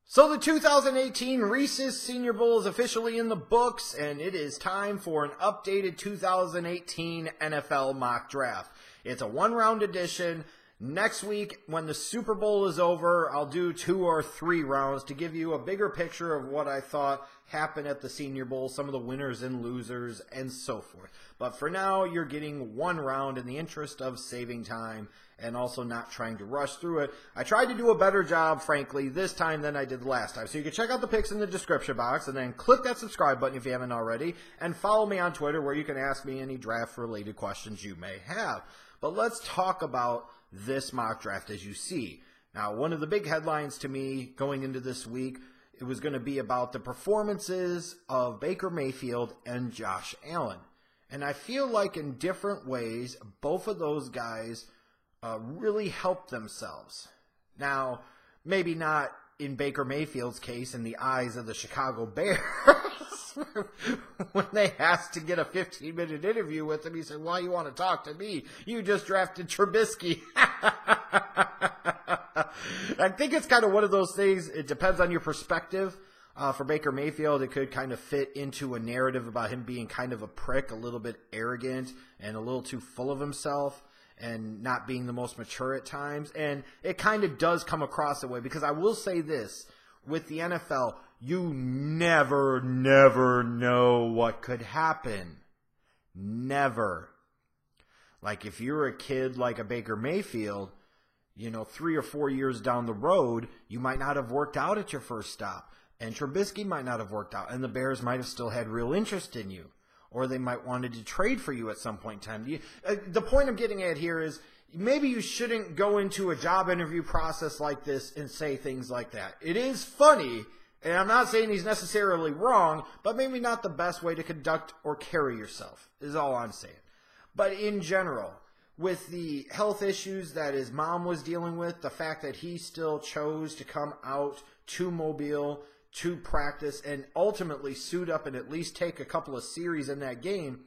So the 2018 Reese's Senior Bowl is officially in the books, and it is time for an updated 2018 NFL mock draft. It's a one-round edition. Next week, when the Super Bowl is over, I'll do 2 or 3 rounds to give you a bigger picture of what I thought happened at the Senior Bowl, some of the winners and losers, and so forth. But for now, you're getting 1 round in the interest of saving time and also not trying to rush through it. I tried to do a better job, frankly, this time than I did the last time. So you can check out the picks in the description box and then click that subscribe button if you haven't already, and follow me on Twitter where you can ask me any draft-related questions you may have. But let's talk about this mock draft as you see. Now, one of the big headlines to me going into this week, it was going to be about the performances of Baker Mayfield and Josh Allen. And I feel like in different ways, both of those guys really helped themselves. Now, maybe not in Baker Mayfield's case in the eyes of the Chicago Bears. When they asked to get a 15-minute interview with him, he said, "Why you want to talk to me? You just drafted Trubisky." I think it's kind of one of those things. It depends on your perspective. For Baker Mayfield, it could kind of fit into a narrative about him being kind of a prick, a little bit arrogant, and a little too full of himself, and not being the most mature at times. And it kind of does come across that way, because I will say this, with the NFL, you never know what could happen. Never. Like if you're a kid like a Baker Mayfield, 3 or 4 years down the road, you might not have worked out at your first stop. And Trubisky might not have worked out. And the Bears might have still had real interest in you. Or they might wanted to trade for you at some point in time. The point I'm getting at here is maybe you shouldn't go into a job interview process like this and say things like that. It is funny, and I'm not saying he's necessarily wrong, but maybe not the best way to conduct or carry yourself is all I'm saying. But in general, with the health issues that his mom was dealing with, the fact that he still chose to come out to Mobile to practice and ultimately suit up and at least take a couple of series in that game,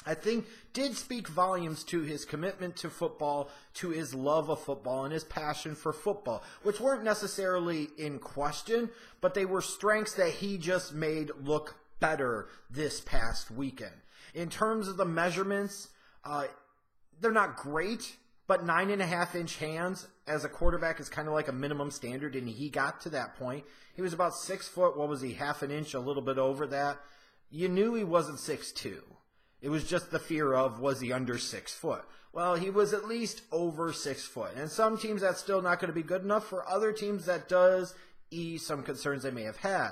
I think did speak volumes to his commitment to football, to his love of football, and his passion for football, which weren't necessarily in question, but they were strengths that he just made look better this past weekend. In terms of the measurements, they're not great, but 9.5-inch hands as a quarterback is kind of like a minimum standard, and he got to that point. He was about 6 foot. What was he, half an inch, a little bit over that? You knew he wasn't 6'2". It was just the fear of, was he under 6 foot? Well, he was at least over 6 foot. And some teams, that's still not going to be good enough. For other teams, that does ease some concerns they may have had.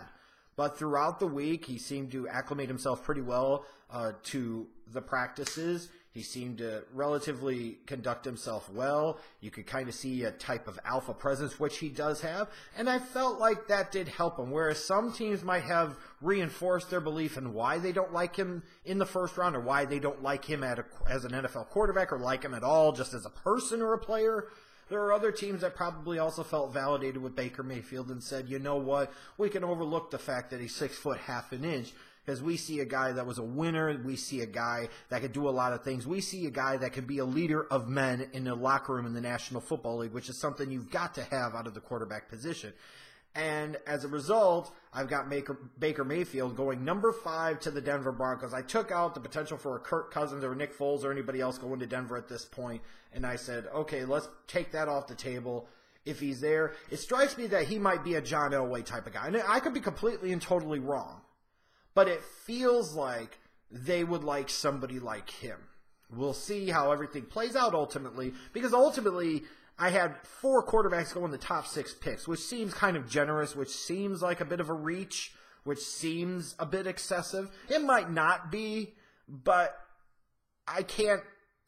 But throughout the week, he seemed to acclimate himself pretty well to the practices. He seemed to relatively conduct himself well. You could kind of see a type of alpha presence, which he does have. And I felt like that did help him, whereas some teams might have reinforced their belief in why they don't like him in the first round, or why they don't like him as an NFL quarterback, or like him at all just as a person or a player. There are other teams that probably also felt validated with Baker Mayfield and said, you know what, we can overlook the fact that he's 6 foot, half an inch. Because we see a guy that was a winner. We see a guy that could do a lot of things. We see a guy that could be a leader of men in the locker room in the National Football League, which is something you've got to have out of the quarterback position. And as a result, I've got Baker Mayfield going number 5 to the Denver Broncos. I took out the potential for a Kirk Cousins or Nick Foles or anybody else going to Denver at this point. And I said, okay, let's take that off the table. If he's there, it strikes me that he might be a John Elway type of guy. And I could be completely and totally wrong. But it feels like they would like somebody like him. We'll see how everything plays out ultimately, because ultimately I had 4 quarterbacks go in the top 6 picks, which seems kind of generous, which seems like a bit of a reach, which seems a bit excessive. It might not be, but I can't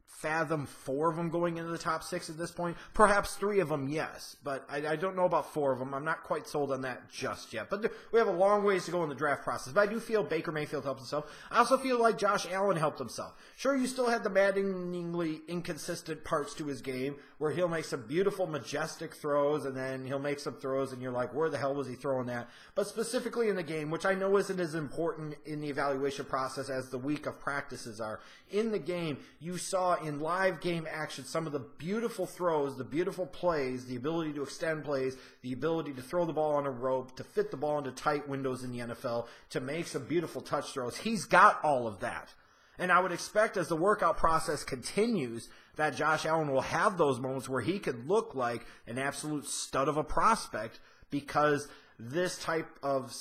fathom 4 of them going into the top 6 at this point. Perhaps 3 of them, yes, but I don't know about 4 of them. I'm not quite sold on that just yet. But we have a long ways to go in the draft process. But I do feel Baker Mayfield helped himself. I also feel like Josh Allen helped himself. Sure, you still had the maddeningly inconsistent parts to his game where he'll make some beautiful, majestic throws, and then he'll make some throws, and you're like, where the hell was he throwing that? But specifically in the game, which I know isn't as important in the evaluation process as the week of practices are, in the game, you saw in live game action some of the beautiful throws, the beautiful plays, the ability to extend plays, the ability to throw the ball on a rope, to fit the ball into tight windows in the NFL, to make some beautiful touch throws. He's got all of that. And I would expect as the workout process continues that Josh Allen will have those moments where he could look like an absolute stud of a prospect, because this type of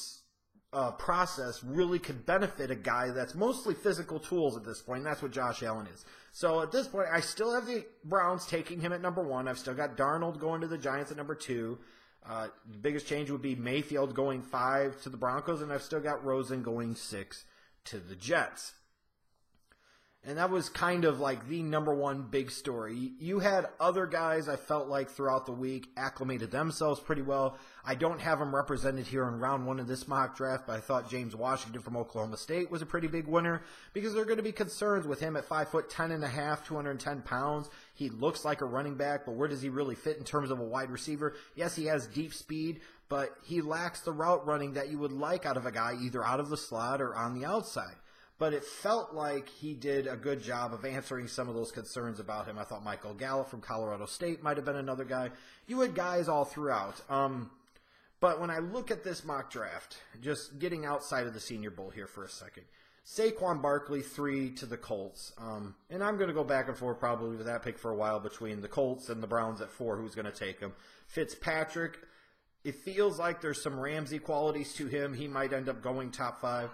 process really could benefit a guy that's mostly physical tools at this point, and that's what Josh Allen is. So at this point, I still have the Browns taking him at number 1. I've still got Darnold going to the Giants at number 2. The biggest change would be Mayfield going 5 to the Broncos, and I've still got Rosen going 6 to the Jets. And that was kind of like the number one big story. You had other guys I felt like throughout the week acclimated themselves pretty well. I don't have them represented here in round 1 of this mock draft, but I thought James Washington from Oklahoma State was a pretty big winner, because there are going to be concerns with him at 5'10.5", 210 pounds. He looks like a running back, but where does he really fit in terms of a wide receiver? Yes, he has deep speed, but he lacks the route running that you would like out of a guy either out of the slot or on the outside. But it felt like he did a good job of answering some of those concerns about him. I thought Michael Gallup from Colorado State might have been another guy. You had guys all throughout. But when I look at this mock draft, just getting outside of the Senior Bowl here for a second, Saquon Barkley, 3 to the Colts. And I'm going to go back and forth probably with that pick for a while between the Colts and the Browns at 4, who's going to take him. Fitzpatrick, it feels like there's some Ramsey qualities to him. He might end up going top 5.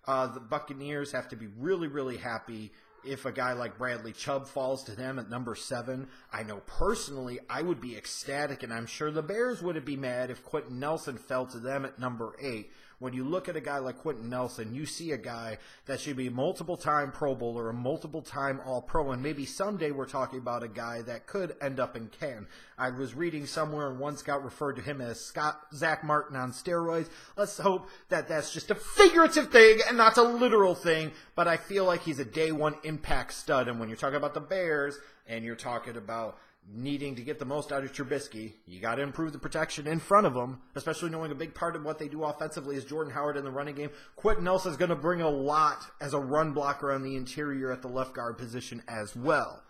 The Buccaneers have to be really, really happy if a guy like Bradley Chubb falls to them at number 7. I know personally I would be ecstatic, and I'm sure the Bears wouldn't be mad if Quenton Nelson fell to them at number 8. When you look at a guy like Quenton Nelson, you see a guy that should be a multiple-time Pro Bowler, a multiple-time All-Pro, and maybe someday we're talking about a guy that could end up in Canton. I was reading somewhere, and one scout referred to him as Zach Martin on steroids. Let's hope that that's just a figurative thing and not a literal thing, but I feel like he's a day-one impact stud. And when you're talking about the Bears and you're talking about needing to get the most out of Trubisky, you got to improve the protection in front of him, especially knowing a big part of what they do offensively is Jordan Howard in the running game. Quenton Nelson is going to bring a lot as a run blocker on the interior at the left guard position as well.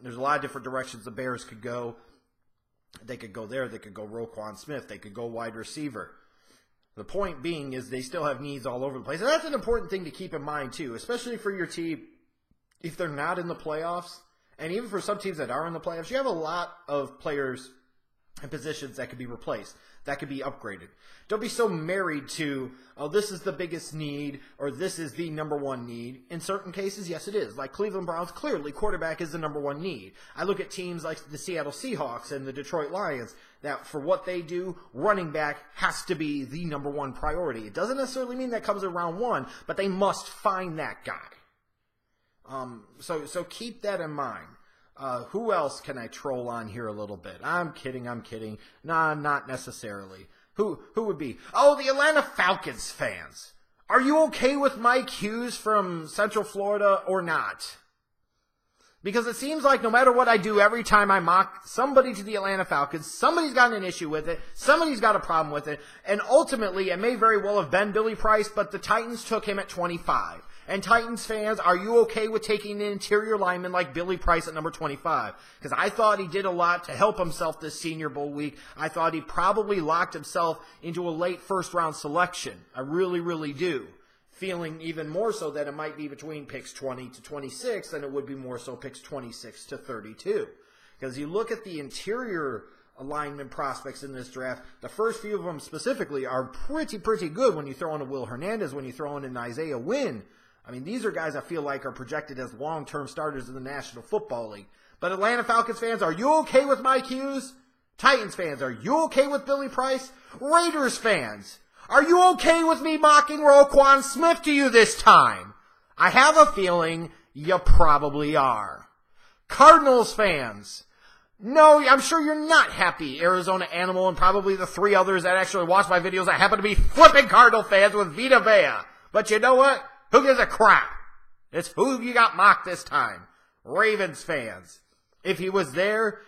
There's a lot of different directions the Bears could go. They could go there. They could go Roquan Smith. They could go wide receiver. The point being is they still have needs all over the place. And that's an important thing to keep in mind, too, especially for your team if they're not in the playoffs. And even for some teams that are in the playoffs, you have a lot of players and positions that could be replaced, that could be upgraded. Don't be so married to, oh, this is the biggest need, or this is the number one need. In certain cases, yes, it is. Like Cleveland Browns, clearly quarterback is the number one need. I look at teams like the Seattle Seahawks and the Detroit Lions, that for what they do, running back has to be the number one priority. It doesn't necessarily mean that comes in round 1, but they must find that guy. So keep that in mind. Who else can I troll on here a little bit? I'm kidding. Nah, not necessarily. Who would be? Oh, the Atlanta Falcons fans. Are you okay with Mike Hughes from Central Florida or not? Because it seems like no matter what I do, every time I mock somebody to the Atlanta Falcons, somebody's got an issue with it, somebody's got a problem with it, and ultimately it may very well have been Billy Price, but the Titans took him at 25. And Titans fans, are you okay with taking an interior lineman like Billy Price at number 25? Because I thought he did a lot to help himself this Senior Bowl week. I thought he probably locked himself into a late first-round selection. I really, really do. Feeling even more so that it might be between picks 20 to 26 than it would be more so picks 26 to 32. Because you look at the interior alignment prospects in this draft, the first few of them specifically are pretty good when you throw in a Will Hernandez, when you throw in an Isaiah Wynn. I mean, these are guys I feel like are projected as long-term starters in the National Football League. But Atlanta Falcons fans, are you okay with Mike Hughes? Titans fans, are you okay with Billy Price? Raiders fans, are you okay with me mocking Roquan Smith to you this time? I have a feeling you probably are. Cardinals fans, no, I'm sure you're not happy. Arizona Animal and probably the 3 others that actually watch my videos that happen to be flipping Cardinal fans with Vita Vea. But you know what? Who gives a crap? It's who you got mocked this time. Ravens fans. If he was there,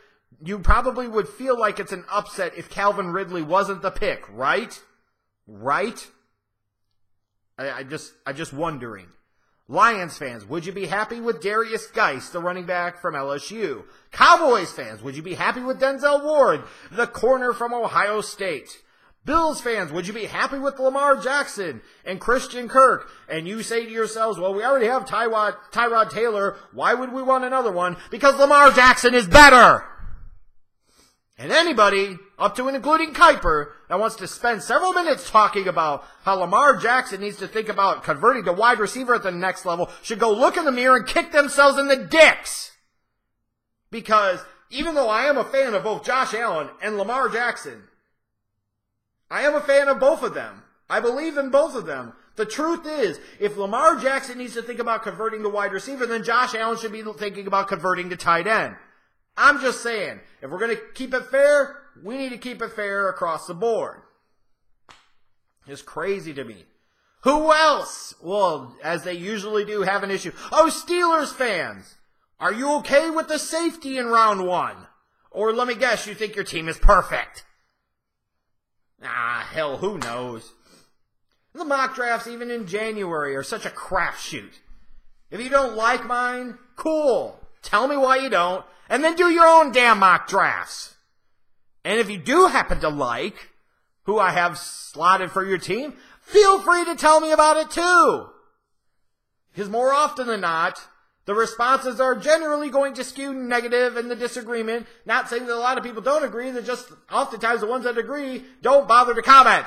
you probably would feel like it's an upset if Calvin Ridley wasn't the pick, right? Right? I just wondering. Lions fans, would you be happy with Derrius Guice, the running back from LSU? Cowboys fans, would you be happy with Denzel Ward, the corner from Ohio State? Bills fans, would you be happy with Lamar Jackson and Christian Kirk? And you say to yourselves, well, we already have Tyrod Taylor. Why would we want another one? Because Lamar Jackson is better. And anybody, up to and including Kuiper, that wants to spend several minutes talking about how Lamar Jackson needs to think about converting to wide receiver at the next level should go look in the mirror and kick themselves in the dicks. Because even though I am a fan of both Josh Allen and Lamar Jackson, I am a fan of both of them. I believe in both of them. The truth is, if Lamar Jackson needs to think about converting to wide receiver, then Josh Allen should be thinking about converting to tight end. I'm just saying, if we're going to keep it fair, we need to keep it fair across the board. It's crazy to me. Who else? Well, as they usually do, have an issue. Oh, Steelers fans. Are you okay with the safety in round 1? Or let me guess, you think your team is perfect? Ah, hell, who knows? The mock drafts, even in January, are such a crapshoot. If you don't like mine, cool. Tell me why you don't, and then do your own damn mock drafts. And if you do happen to like who I have slotted for your team, feel free to tell me about it too. Because more often than not, the responses are generally going to skew negative in the disagreement. Not saying that a lot of people don't agree, they're just oftentimes the ones that agree don't bother to comment.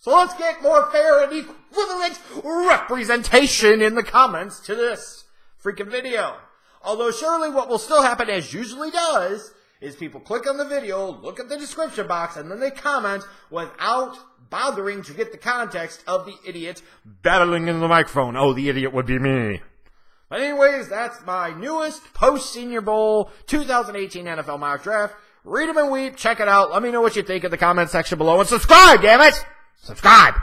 So let's get more fair and equivalent representation in the comments to this freaking video. Although surely what will still happen, as usually does, is people click on the video, look at the description box, and then they comment without bothering to get the context of the idiot battling in the microphone. Oh, the idiot would be me. But anyways, that's my newest post-Senior Bowl 2018 NFL mock draft. Read them and weep. Check it out. Let me know what you think in the comment section below. And subscribe, damn it! Subscribe!